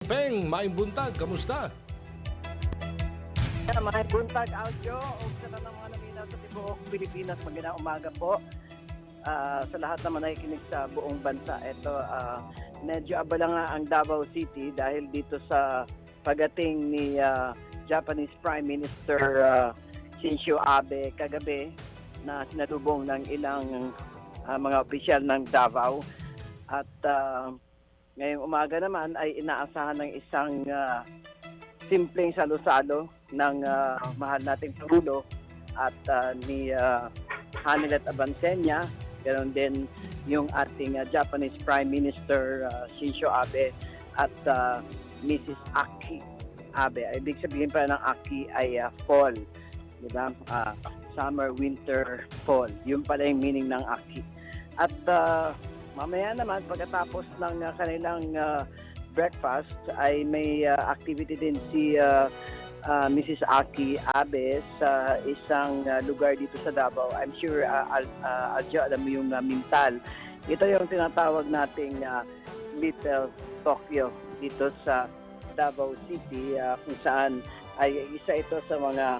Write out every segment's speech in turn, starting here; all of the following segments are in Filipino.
Peng, maayong buntag, kamusta? Mga buntag audio o sa tanang mga naminaw sa tibuok Pilipinas, magandang umaga po. Sa lahat naman nakikinig sa buong bansa. Ito, medyo abala nga ang Davao City dahil dito sa pagating ni Japanese Prime Minister Shinzo Abe kagabi na sinalubong ng ilang mga opisyal ng Davao. At ngayong umaga naman ay inaasahan ng isang simpleng salo-salo ng mahal nating Pangulo at ni Hanilet Abansenya, ganoon din yung ating Japanese Prime Minister Shinzo Abe at Mrs. Aki Abe. Ibig sabihin pa ng Aki ay fall, di ba? Summer, winter, fall. Yun pala yung meaning ng Aki. At mamaya naman pagkatapos ng kanilang breakfast ay may activity din si Mrs. Aki Abe sa isang lugar dito sa Davao. I'm sure Aljo, alam mo yung Mintal. Ito yung tinatawag nating Little Tokyo dito sa Davao City, kung saan ay isa ito sa mga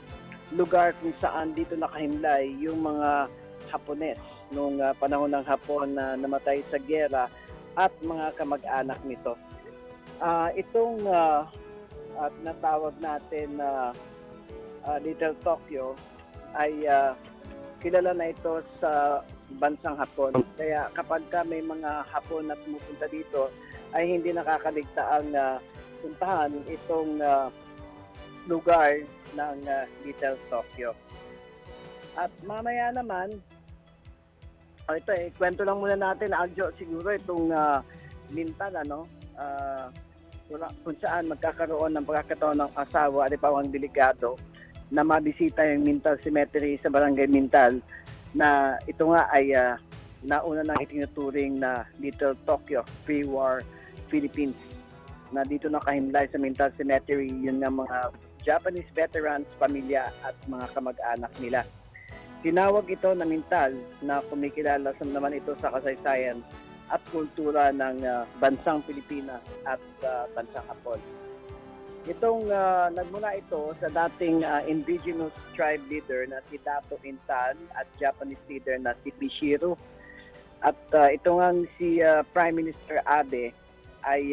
lugar kung saan dito nakahimlay yung mga Hapones nung panahon ng Hapon na namatay sa giyera at mga kamag-anak nito. Itong at natawag natin na Little Tokyo ay kilala na ito sa bansang Hapon. Kaya kapag may mga Hapon na pumupunta dito ay hindi nakakaligtaang puntahan itong lugar ng Little Tokyo. At mamaya naman, ito kwento lang muna natin, Aljo, siguro itong Mintal, kung saan magkakaroon ng pagkakataon ng asawa at ipawang delegado na mabisita yung Mintal Cemetery sa Barangay Mintal, na ito nga ay nauna nang itinuturing na Little Tokyo, pre-war Philippines, na dito nakahimlay sa Mintal Cemetery yung mga Japanese veterans, pamilya at mga kamag-anak nila. Tinawag ito na Mintal na kumikilala naman ito sa kasaysayan at kultura ng bansang Pilipinas at bansang Hapon. Itong nagmula ito sa dating indigenous tribe leader na si Dato Intan at Japanese leader na si Bishiro. At ito nga si Prime Minister Abe ay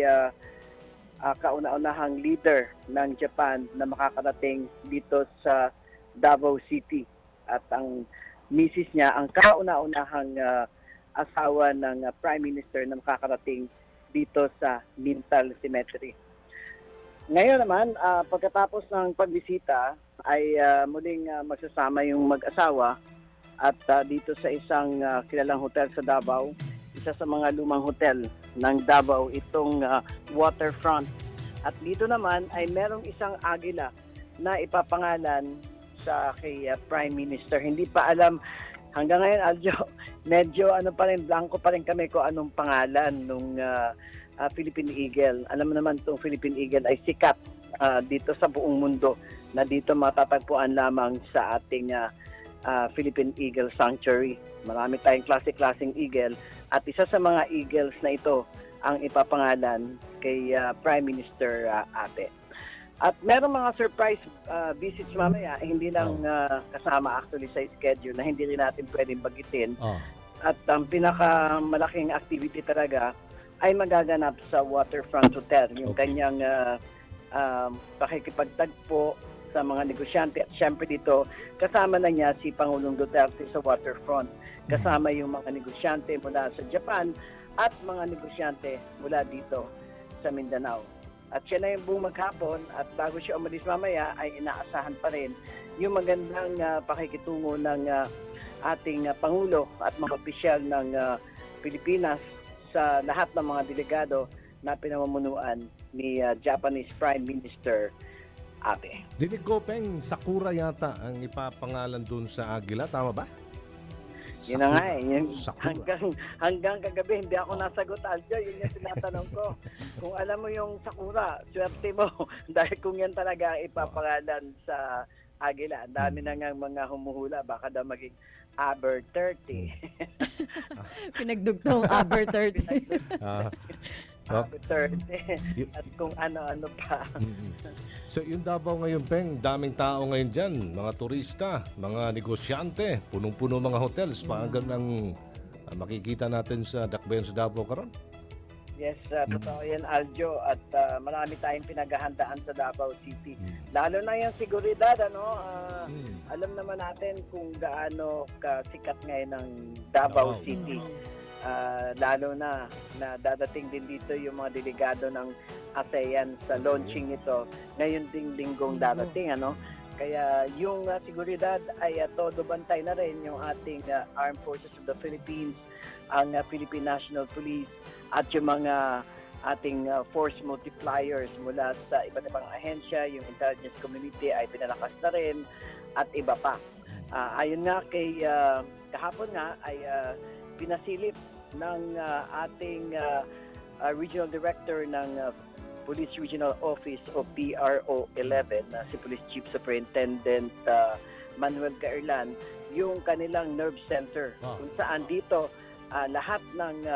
kauna-unahang leader ng Japan na makakarating dito sa Davao City. At ang misis niya, ang kauna-unahang asawa ng Prime Minister na makakarating dito sa Mintal Cemetery. Ngayon naman, pagkatapos ng pagbisita, ay muling magsasama yung mag-asawa at dito sa isang kilalang hotel sa Davao, isa sa mga lumang hotel ng Davao, itong Waterfront. At dito naman ay merong isang agila na ipapangalan sa kay Prime Minister. Hindi pa alam hanggang ngayon, Aljo, medyo pa rin, blanco pa rin kami kung anong pangalan nung Philippine Eagle. Alam mo naman itong Philippine Eagle ay sikat dito sa buong mundo, na dito matatagpuan lamang sa ating Philippine Eagle Sanctuary. Marami tayong klase-klaseng eagle at isa sa mga eagles na ito ang ipapangalan kay Prime Minister Abe. At meron mga surprise visits mamaya, hindi lang kasama actually sa schedule na hindi rin natin pwedeng bagitin. At ang pinakamalaking activity talaga ay magaganap sa Waterfront Hotel. Yung kanyang pakikipagtagpo sa mga negosyante. At syempre dito, kasama na niya si Pangulong Duterte sa Waterfront. Kasama yung mga negosyante mula sa Japan at mga negosyante mula dito sa Mindanao. At siya na yung buong maghapon, at bago siya umalis mamaya ay inaasahan pa rin yung magandang pakikitungo ng ating Pangulo at mga opisyal ng Pilipinas sa lahat ng mga delegado na pinamumunuan ni Japanese Prime Minister Abe. Dinig ko, Peng, Sakura yata ang ipapangalan dun sa agila, tama ba? Yun na nga eh. Sakura. Hanggang kagabi, hindi ako nasagot, Aljo. Yun yung tinatanong ko. Kung alam mo yung Sakura, swerte mo. Dahil kung yan talaga ipapangalan sa agila, ang dami na nga mga humuhula. Baka daw maging Aber 30. Pinagdugtong Aber 30. Happy Thursday. Y- At kung ano-ano pa. Mm. So yung Davao ngayon, Peng, daming tao ngayon dyan, mga turista, mga negosyante, punong-puno mga hotels, paanggan ng makikita natin sa Dakbayan sa Davao karon. Yes, totoo yan, Aljo. At marami tayong pinaghahandaan sa Davao City. Lalo na yung seguridad, alam naman natin kung gaano kasikat ngayon ng Davao Davao. City. Lalo na dadating din dito yung mga delegado ng ASEAN sa launching nito ngayon ding linggong darating. Kaya yung seguridad ay todo bantay na rin yung ating Armed Forces of the Philippines, ang Philippine National Police, at yung mga ating force multipliers mula sa iba't ibang ahensya, yung intelligence community ay pinalakas na rin at iba pa. Ayon nga kay kahapon nga ay pinasilip ng ating Regional Director ng Police Regional Office o PRO 11, si Police Chief Superintendent Manuel Gaerlan, yung kanilang nerve center kung saan dito lahat ng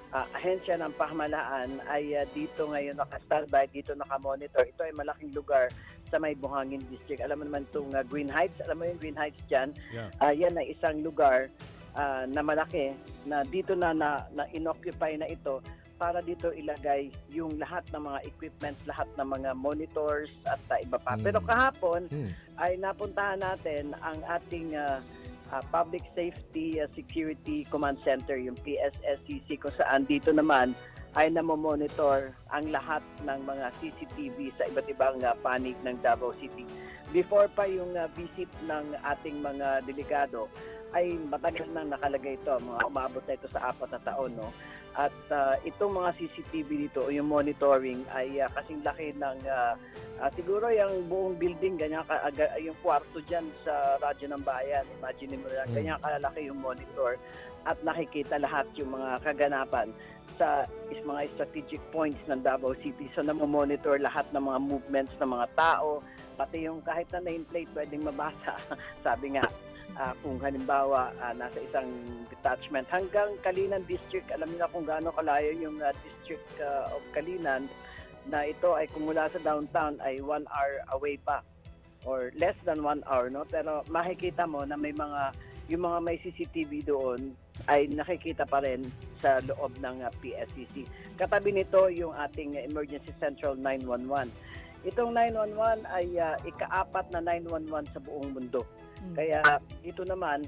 ahensya ng pamahalaan ay dito ngayon naka-standby, dito naka-monitor. Ito ay malaking lugar sa may Buhangin District. Alam mo naman itong Green Heights. Alam mo yung Green Heights dyan? Yeah. Yan ay isang lugar na malaki na dito na inoccupy na ito para dito ilagay yung lahat ng mga equipments, lahat ng mga monitors at iba pa. Pero kahapon ay napuntahan natin ang ating Public Safety Security Command Center, yung PSSCC, kung saan dito naman ay namomonitor ang lahat ng mga CCTV sa iba't ibang panig ng Davao City. Before pa yung visit ng ating mga delegado, ay matagal nang nakalagay ito, mga umabot na ito sa 4 na taon. No? At itong mga CCTV dito, yung monitoring, ay kasing laki ng siguro yung buong building, ganyan yung kwarto dyan sa Radyo ng Bayan. Imagine mo lang, ganyan kalalaki yung monitor at nakikita lahat yung mga kaganapan sa mga strategic points ng Davao City. So namomonitor lahat ng mga movements ng mga tao, pati yung kahit na nameplate pwedeng mabasa. Sabi nga, kung halimbawa nasa isang detachment hanggang Kalinan District, alam niyo na kung gaano kalayo yung District of Kalinan, na ito ay kung mula sa downtown ay 1 hour away pa or less than 1 hour, no? Pero makikita mo na may yung mga may CCTV doon ay nakikita pa rin sa loob ng PSCC. Katabi nito yung ating Emergency Central 911. Itong 911 ay ika-4 na 911 sa buong mundo. Kaya ito naman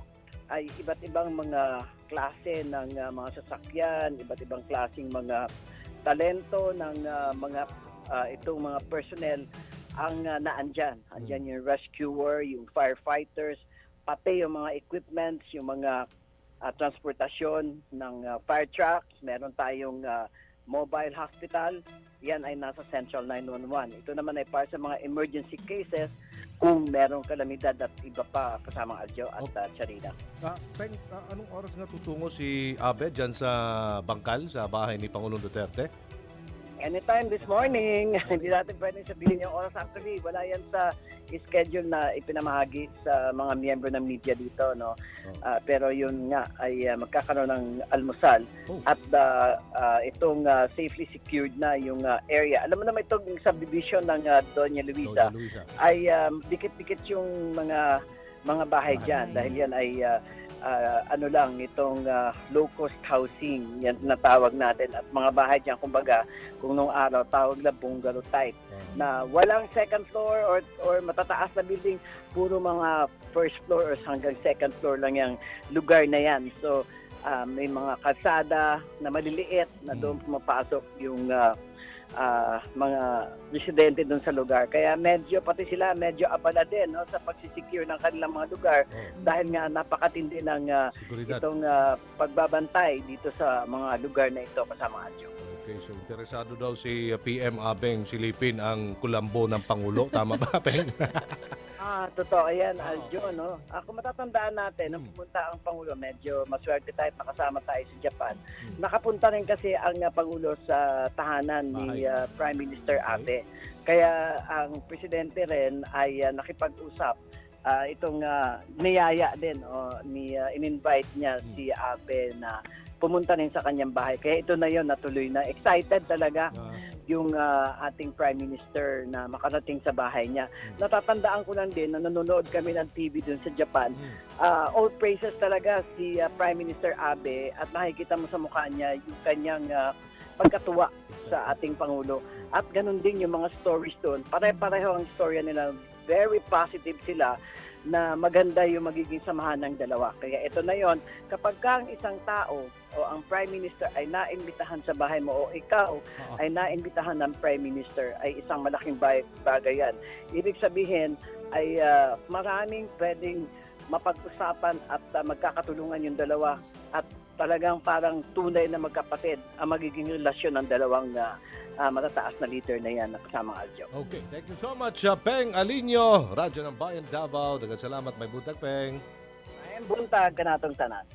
ay iba't ibang mga klase ng mga sasakyan, iba't ibang klaseng mga talento ng itong mga personnel ang naandyan. Andyan yung rescuer, yung firefighters, pati yung mga equipments, yung mga transportasyon ng fire trucks. Meron tayong mobile hospital. Yan ay nasa Central 911. Ito naman ay para sa mga emergency cases kung merong kalamidad at iba pa kasamang Aljo at Charina. Peng, anong oras nga tutungo si Abed dyan sa Bangkal, sa bahay ni Pangulong Duterte? Anytime this morning. Hindi natin pwedeng sabihin yung oras. Actually, wala yan sa schedule na ipinamahagi sa mga miyembro ng media dito. No? Pero yun nga ay magkakaroon ng almusal. At itong safely secured na yung area. Alam mo naman itong subdivision ng Doña Luisa ay dikit-dikit yung mga bahay dyan. Dahil yan ay itong low-cost housing, yan natawag natin. At mga bahay dyan, kumbaga, kung nung araw, tawag na bungalow type, na walang second floor or matataas na building, puro mga first floor or hanggang second floor lang yung lugar na yan. So, may mga kalsada na maliliit na doon pumapasok yung mga residente doon sa lugar. Kaya pati sila medyo abala din, no, sa pagsisecure ng kanilang mga lugar dahil nga napakatindi ng itong pagbabantay dito sa mga lugar na ito kasama Aljo. Okay, so interesado daw si PM Abeng silipin ang kulambo ng Pangulo. Tama ba, Peng? Totoo yan, Aljo, no? Kung matatandaan natin, nung pumunta ang Pangulo, medyo maswerte tayo, nakasama tayo sa Japan. Nakapunta rin kasi ang Pangulo sa tahanan ni Prime Minister Abe. Kaya ang Presidente rin ay nakipag-usap. Itong niyaya din, in-invite niya si Abe na pumunta rin sa kanyang bahay. Kaya ito na yon, natuloy na. Excited talaga yung ating Prime Minister na makarating sa bahay niya. Natatandaan ko lang din na nanonood kami ng TV dun sa Japan. All praises talaga si Prime Minister Abe at nakikita mo sa mukha niya yung kanyang pagkatuwa sa ating Pangulo. At ganun din yung mga stories doon. Pare-pareho ang storya nila. Very positive sila na maganda yung magiging samahan ng dalawa. Kaya ito na yon, kapag ka ang isang tao o ang Prime Minister ay naimbitahan sa bahay mo o ikaw ay naimbitahan ng Prime Minister, ay isang malaking bagay yan. Ibig sabihin ay maraming pwedeng mapag-usapan at magkakatulungan yung dalawa at talagang parang tunay na magkapatid ang magiging relasyon ng dalawang matataas na leader na yan na kasamang Aljo. Okay, thank you so much, Peng Alinio, Radyo ng Bayan Davao. Daghang salamat, may buntag, Peng. Ay, buntag kanatong tanan.